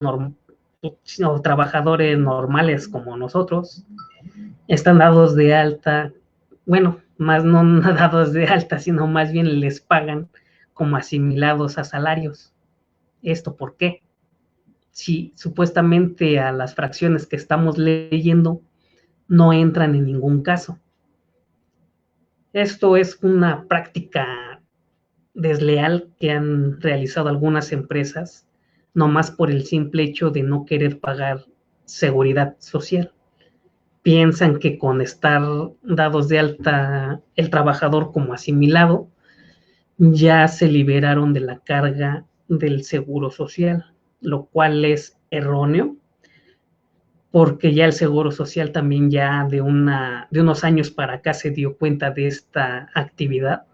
o trabajadores normales como nosotros, están dados de alta, bueno, más no dados de alta, sino más bien les pagan como asimilados a salarios. ¿Esto por qué? Si supuestamente a las fracciones que estamos leyendo no entran en ningún caso. Esto es una práctica desleal que han realizado algunas empresas, nomás por el simple hecho de no querer pagar seguridad social. Piensan que con estar dados de alta el trabajador como asimilado, ya se liberaron de la carga del seguro social, lo cual es erróneo, porque ya el seguro social también ya de unos años para acá se dio cuenta de esta actividad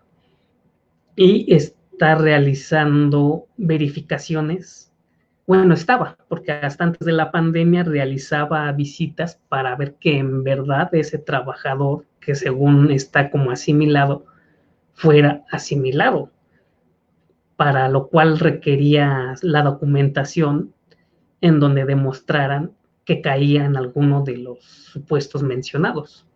y está realizando verificaciones. Bueno, estaba, porque hasta antes de la pandemia realizaba visitas para ver que en verdad ese trabajador que según está como asimilado, fuera asimilado, para lo cual requería la documentación en donde demostraran que caía en alguno de los supuestos mencionados.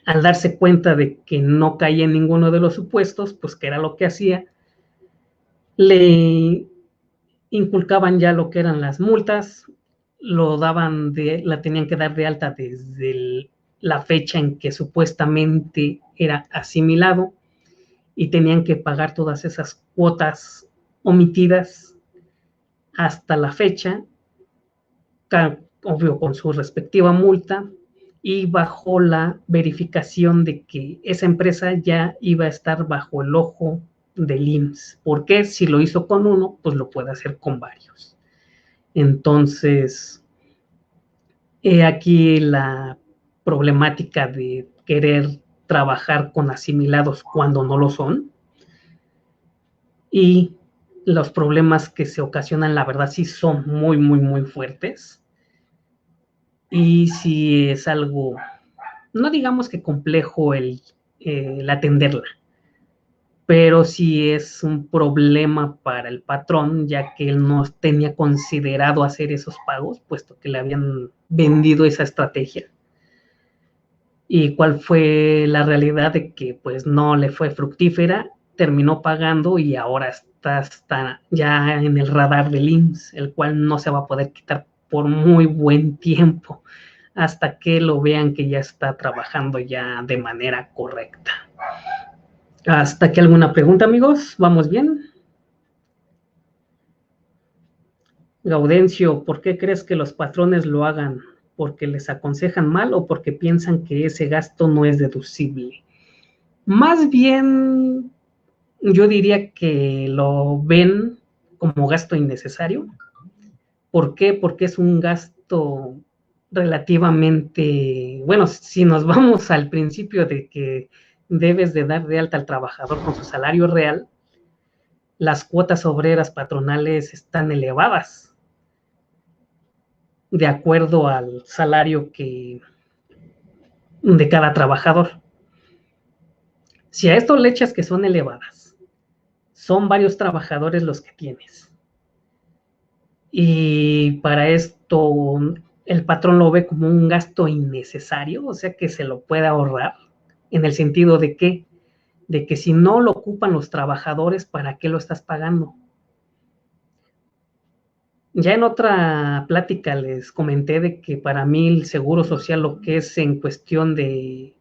Al darse cuenta de que no caía en ninguno de los supuestos, pues que era lo que hacía, le inculcaban ya lo que eran las multas, la tenían que dar de alta desde la fecha en que supuestamente era asimilado y tenían que pagar todas esas cuotas omitidas hasta la fecha, obvio con su respectiva multa, y bajo la verificación de que esa empresa ya iba a estar bajo el ojo del IMSS. Porque si lo hizo con uno, pues lo puede hacer con varios. Entonces, he aquí la problemática de querer trabajar con asimilados cuando no lo son, y los problemas que se ocasionan, la verdad, sí son muy, muy, muy fuertes. Y sí es algo, no digamos que complejo el atenderla, pero sí es un problema para el patrón, ya que él no tenía considerado hacer esos pagos, puesto que le habían vendido esa estrategia. Y cuál fue la realidad de que pues no le fue fructífera, terminó pagando y ahora está ya en el radar del IMSS, el cual no se va a poder quitar por muy buen tiempo, hasta que lo vean que ya está trabajando ya de manera correcta. ¿Hasta aquí alguna pregunta, amigos? ¿Vamos bien? Gaudencio, ¿por qué crees que los patrones lo hagan? ¿Porque les aconsejan mal o porque piensan que ese gasto no es deducible? Más bien, yo diría que lo ven como gasto innecesario. ¿Por qué? Porque es un gasto relativamente, bueno, si nos vamos al principio de que debes de dar de alta al trabajador con su salario real, las cuotas obreras patronales están elevadas de acuerdo al salario de cada trabajador. Si a esto le echas que son elevadas, son varios trabajadores los que tienes. Y para esto el patrón lo ve como un gasto innecesario, o sea que se lo puede ahorrar, en el sentido de que si no lo ocupan los trabajadores, ¿para qué lo estás pagando? Ya en otra plática les comenté de que para mí el seguro social, lo que es en cuestión de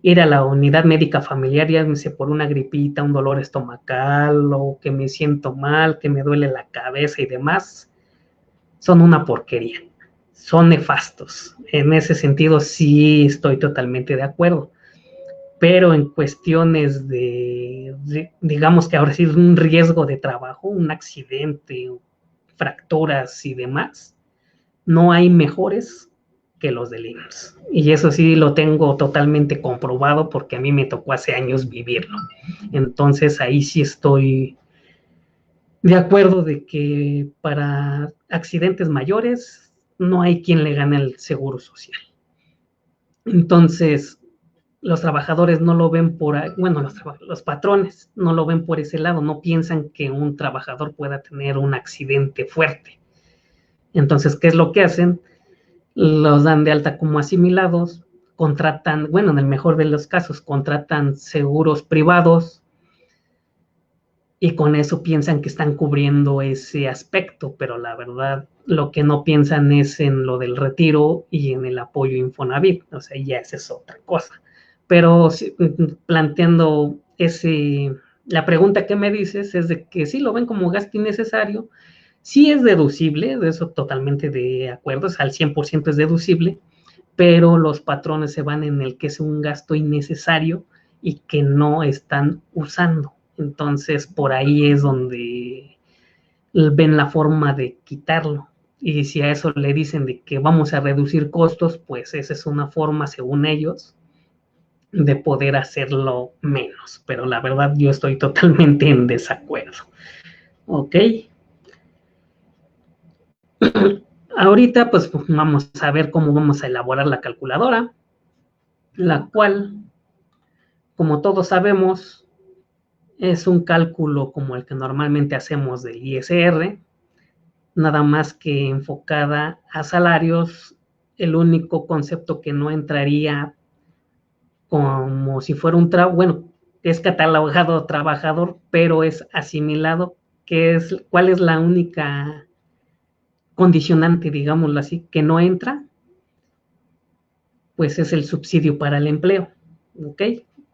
ir a la unidad médica familiar, ya me sé por una gripita, un dolor estomacal, o que me siento mal, que me duele la cabeza y demás, son una porquería, son nefastos. En ese sentido sí estoy totalmente de acuerdo. Pero en cuestiones digamos que ahora sí, un riesgo de trabajo, un accidente, fracturas y demás, no hay mejores que los del IMSS. Y eso sí lo tengo totalmente comprobado porque a mí me tocó hace años vivirlo. Entonces ahí sí estoy de acuerdo de que para accidentes mayores no hay quien le gane el seguro social. Entonces, los trabajadores no lo ven bueno, los patrones no lo ven por ese lado, no piensan que un trabajador pueda tener un accidente fuerte. Entonces, ¿qué es lo que hacen? Los dan de alta como asimilados, contratan, bueno, en el mejor de los casos, contratan seguros privados y con eso piensan que están cubriendo ese aspecto, pero la verdad lo que no piensan es en lo del retiro y en el apoyo Infonavit, o sea, ya esa es otra cosa. Pero planteando la pregunta que me dices es de que sí lo ven como gasto innecesario, sí es deducible, de eso totalmente de acuerdo, es al 100% es deducible, pero los patrones se van en el que es un gasto innecesario y que no están usando. Entonces, por ahí es donde ven la forma de quitarlo. Y si a eso le dicen de que vamos a reducir costos, pues esa es una forma, según ellos, de poder hacerlo menos. Pero la verdad yo estoy totalmente en desacuerdo. ¿Ok? Ahorita pues vamos a ver cómo vamos a elaborar la calculadora, la cual, como todos sabemos, es un cálculo como el que normalmente hacemos del ISR, nada más que enfocada a salarios. El único concepto que no entraría como si fuera bueno, es catalogado trabajador, pero es asimilado, ¿cuál es la única condicionante, digámoslo así, que no entra? Pues es el subsidio para el empleo, ¿ok?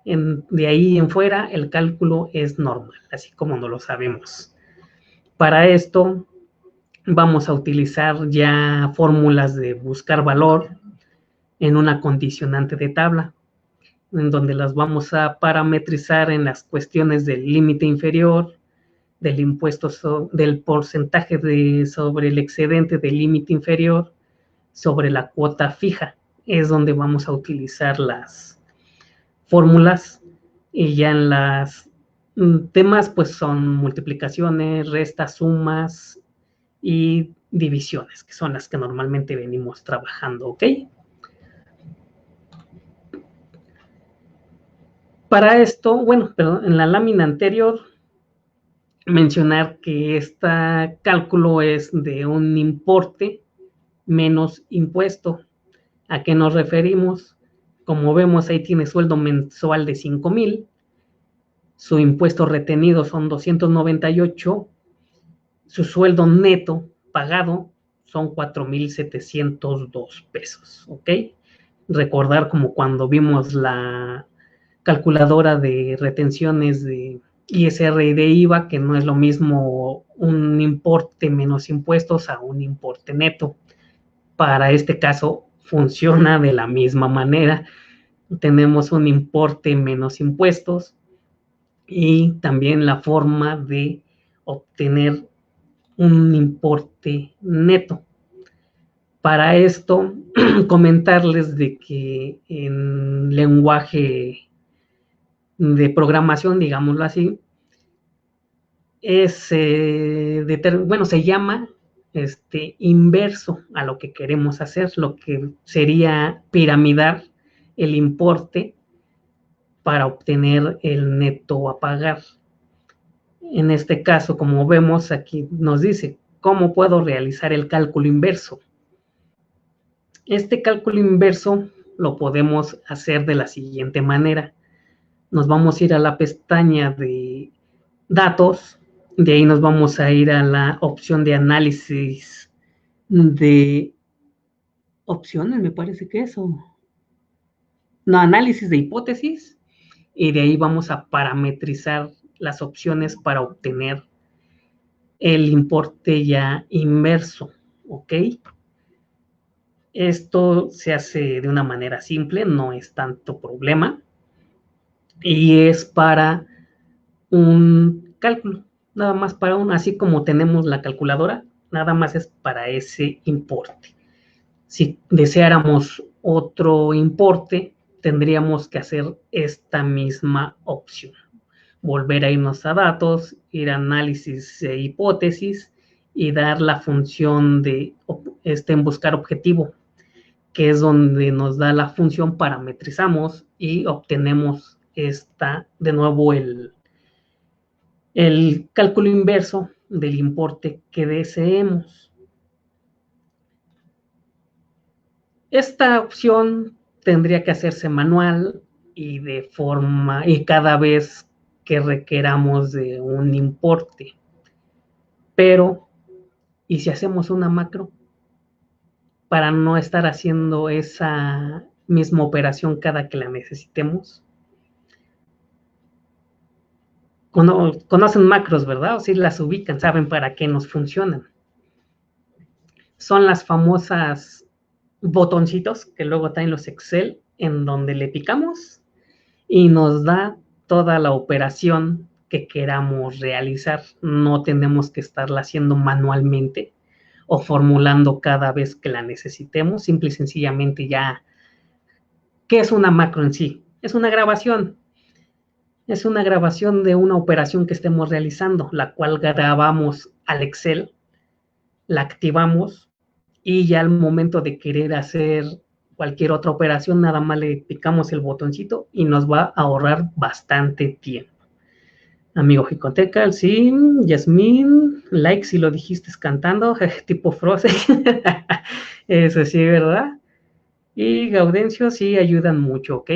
De ahí en fuera el cálculo es normal, así como no lo sabemos. Para esto vamos a utilizar ya fórmulas de buscar valor en una condicionante de tabla, en donde las vamos a parametrizar en las cuestiones del límite inferior, del impuesto, del porcentaje sobre el excedente del límite inferior, sobre la cuota fija. Es donde vamos a utilizar las fórmulas y ya en las temas pues son multiplicaciones, restas, sumas y divisiones, que son las que normalmente venimos trabajando, ¿ok? Para esto, bueno, perdón, en la lámina anterior mencionar que este cálculo es de un importe menos impuesto. ¿A qué nos referimos? Como vemos, ahí tiene sueldo mensual de 5,000, su impuesto retenido son 298, su sueldo neto pagado son 4,702 pesos, ¿ok? Recordar como cuando vimos la calculadora de retenciones de ISR y de IVA, que no es lo mismo un importe menos impuestos a un importe neto. Para este caso funciona de la misma manera. Tenemos un importe menos impuestos y también la forma de obtener un importe neto. Para esto, comentarles de que en lenguaje de programación, digámoslo así, se llama inverso a lo que queremos hacer, lo que sería piramidar el importe para obtener el neto a pagar. En este caso, como vemos aquí, nos dice, ¿cómo puedo realizar el cálculo inverso? Este cálculo inverso lo podemos hacer de la siguiente manera. Nos vamos a ir a la pestaña de datos, de ahí nos vamos a ir a la opción de análisis de opciones, me parece que eso. No, análisis de hipótesis, y de ahí vamos a parametrizar las opciones para obtener el importe ya inverso, ¿ok? Esto se hace de una manera simple, no es tanto problema, y es para un cálculo, nada más para así como tenemos la calculadora, nada más es para ese importe. Si deseáramos otro importe, tendríamos que hacer esta misma opción. Volver a irnos a datos, ir a análisis e hipótesis y dar la función de en buscar objetivo, que es donde nos da la función, parametrizamos y obtenemos de nuevo el cálculo inverso del importe que deseemos. Esta opción tendría que hacerse manual y cada vez que requeramos de un importe. Pero, ¿y si hacemos una macro? Para no estar haciendo esa misma operación cada que la necesitemos. Conocen macros, ¿verdad? O si las ubican, saben para qué nos funcionan. Son las famosas botoncitos que luego traen los Excel, en donde le picamos y nos da toda la operación que queramos realizar. No tenemos que estarla haciendo manualmente o formulando cada vez que la necesitemos. Simple y sencillamente ya. ¿Qué es una macro en sí? Es una grabación. Es una grabación de una operación que estemos realizando, la cual grabamos al Excel, la activamos y ya al momento de querer hacer cualquier otra operación, nada más le picamos el botoncito y nos va a ahorrar bastante tiempo. Amigo Jicoteca, sí, Yasmín, like si lo dijiste cantando, tipo Frozen. Eso sí, ¿verdad? Y Gaudencio sí ayudan mucho, ¿ok?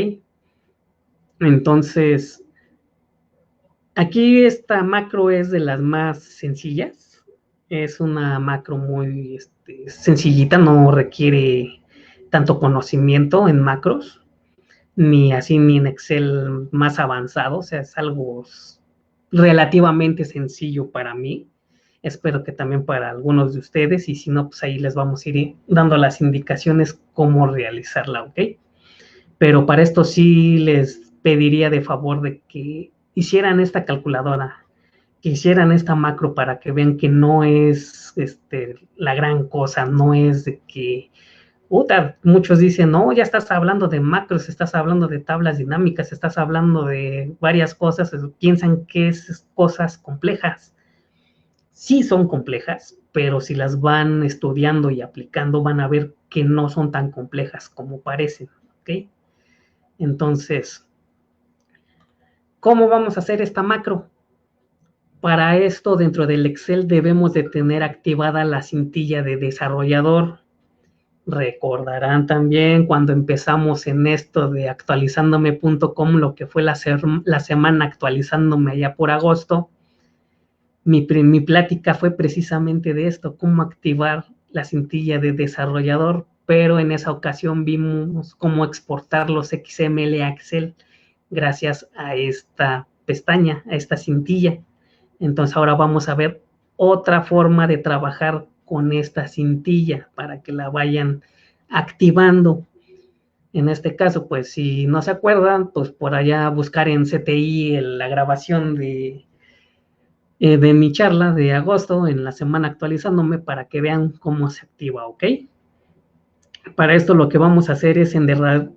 Entonces, aquí esta macro es de las más sencillas. Es una macro muy sencillita, no requiere tanto conocimiento en macros, ni así ni en Excel más avanzado. O sea, es algo relativamente sencillo para mí. Espero que también para algunos de ustedes, y si no, pues ahí les vamos a ir dando las indicaciones cómo realizarla, ¿ok? Pero para esto sí les pediría de favor de que hicieran esta calculadora, que hicieran esta macro para que vean que no es la gran cosa, no es de que, muchos dicen, no, ya estás hablando de macros, estás hablando de tablas dinámicas, estás hablando de varias cosas, piensan que es cosas complejas. Sí son complejas, pero si las van estudiando y aplicando, van a ver que no son tan complejas como parecen, ¿ok? Entonces, ¿cómo vamos a hacer esta macro? Para esto, dentro del Excel debemos de tener activada la cintilla de desarrollador. Recordarán también cuando empezamos en esto de actualizandome.com, lo que fue la semana actualizándome allá por agosto. Mi plática fue precisamente de esto, cómo activar la cintilla de desarrollador, pero en esa ocasión vimos cómo exportar los XML a Excel gracias a esta pestaña, a esta cintilla. Entonces ahora vamos a ver otra forma de trabajar con esta cintilla para que la vayan activando. En este caso, pues si no se acuerdan, pues por allá buscar en CTI la grabación de mi charla de agosto en la semana actualizándome para que vean cómo se activa, ¿ok? Para esto lo que vamos a hacer es en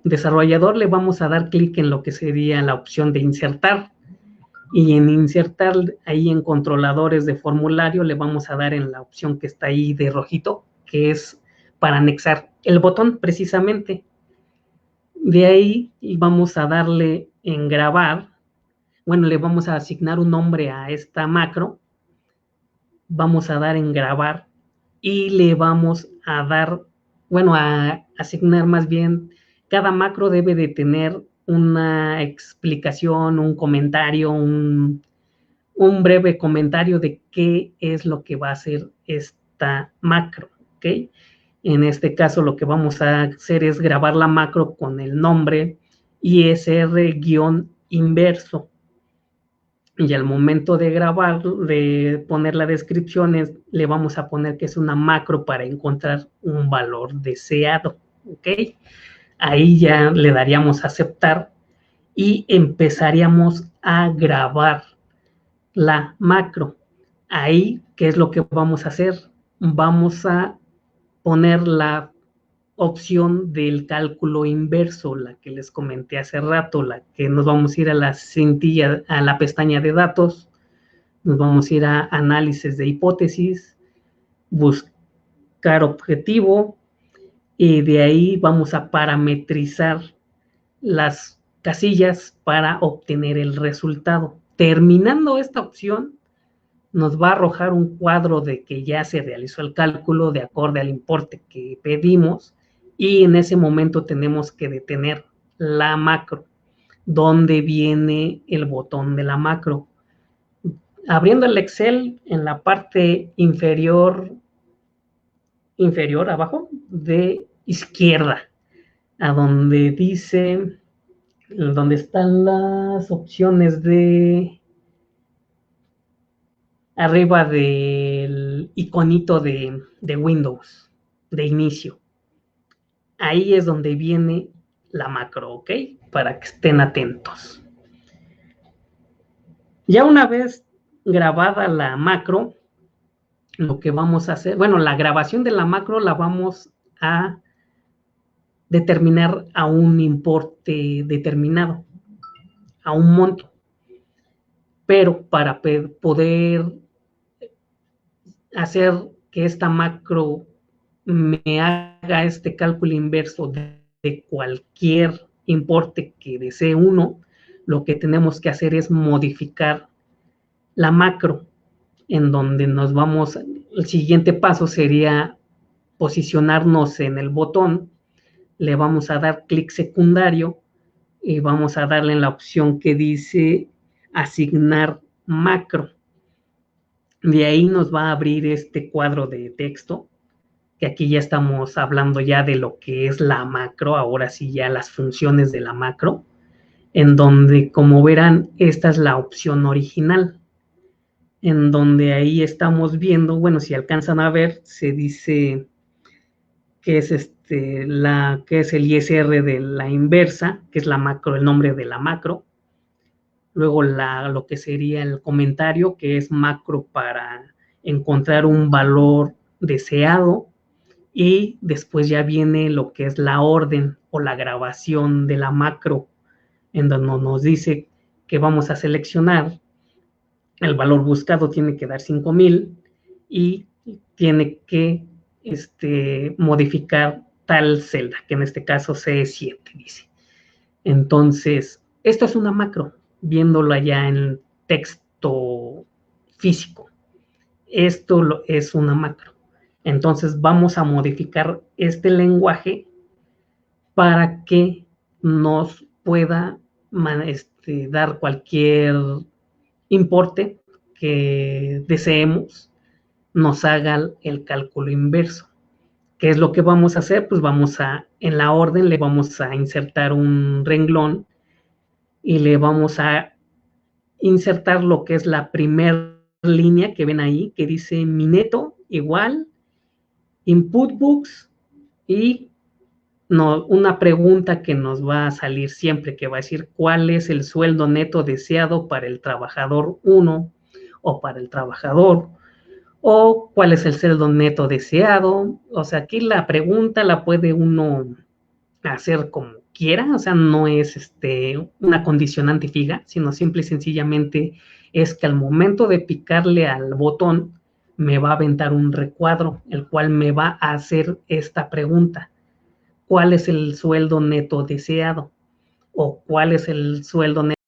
desarrollador le vamos a dar clic en lo que sería la opción de insertar. Y en insertar ahí en controladores de formulario le vamos a dar en la opción que está ahí de rojito, que es para anexar el botón precisamente. De ahí y vamos a darle en grabar. Bueno, le vamos a asignar un nombre a esta macro. Vamos a dar en grabar y le vamos a dar, bueno, a asignar más bien, cada macro debe de tener una explicación, un comentario, un breve comentario de qué es lo que va a hacer esta macro, ¿ok? En este caso lo que vamos a hacer es grabar la macro con el nombre ISR-inverso. Y al momento de grabar, de poner la descripción, le vamos a poner que es una macro para encontrar un valor deseado, ¿ok? Ahí ya le daríamos a aceptar y empezaríamos a grabar la macro. Ahí, ¿qué es lo que vamos a hacer? Vamos a poner la opción del cálculo inverso, la que les comenté hace rato, la que nos vamos a ir a la cintilla, a la pestaña de datos, nos vamos a ir a análisis de hipótesis, buscar objetivo, y de ahí vamos a parametrizar las casillas para obtener el resultado. Terminando esta opción, nos va a arrojar un cuadro de que ya se realizó el cálculo de acorde al importe que pedimos y en ese momento tenemos que detener la macro. ¿Dónde viene el botón de la macro? Abriendo el Excel en la parte inferior abajo de izquierda, a donde dice, donde están las opciones de arriba del iconito de Windows, de inicio. Ahí es donde viene la macro, ¿ok? Para que estén atentos. Ya una vez grabada la macro, lo que vamos a hacer, bueno, la grabación de la macro la vamos a determinar a un importe determinado, a un monto. Pero para poder hacer que esta macro me haga este cálculo inverso de cualquier importe que desee uno, lo que tenemos que hacer es modificar la macro, en donde nos vamos, el siguiente paso sería posicionarnos en el botón, le vamos a dar clic secundario y vamos a darle en la opción que dice asignar macro. De ahí nos va a abrir este cuadro de texto, que aquí ya estamos hablando ya de lo que es la macro, ahora sí ya las funciones de la macro, en donde, como verán, esta es la opción original, en donde ahí estamos viendo, bueno, si alcanzan a ver, se dice que es que es el ISR de la inversa, que es la macro, el nombre de la macro. Luego lo que sería el comentario, que es macro para encontrar un valor deseado. Y después ya viene lo que es la orden o la grabación de la macro, en donde nos dice que vamos a seleccionar el valor buscado, tiene que dar 5000 y tiene que modificar tal celda, que en este caso C7 dice. Entonces, esto es una macro, viéndolo allá en texto físico. Esto es una macro. Entonces vamos a modificar este lenguaje para que nos pueda dar cualquier importe que deseemos, nos haga el cálculo inverso. ¿Qué es lo que vamos a hacer? Pues en la orden le vamos a insertar un renglón y le vamos a insertar lo que es la primera línea que ven ahí, que dice mi neto igual input books y una pregunta que nos va a salir siempre, que va a decir cuál es el sueldo neto deseado para el trabajador 1 o para el trabajador, o cuál es el sueldo neto deseado. O sea, aquí la pregunta la puede uno hacer como quiera, o sea, no es una condicionante fija, sino simple y sencillamente es que al momento de picarle al botón, me va a aventar un recuadro, el cual me va a hacer esta pregunta. ¿Cuál es el sueldo neto deseado? ¿O cuál es el sueldo neto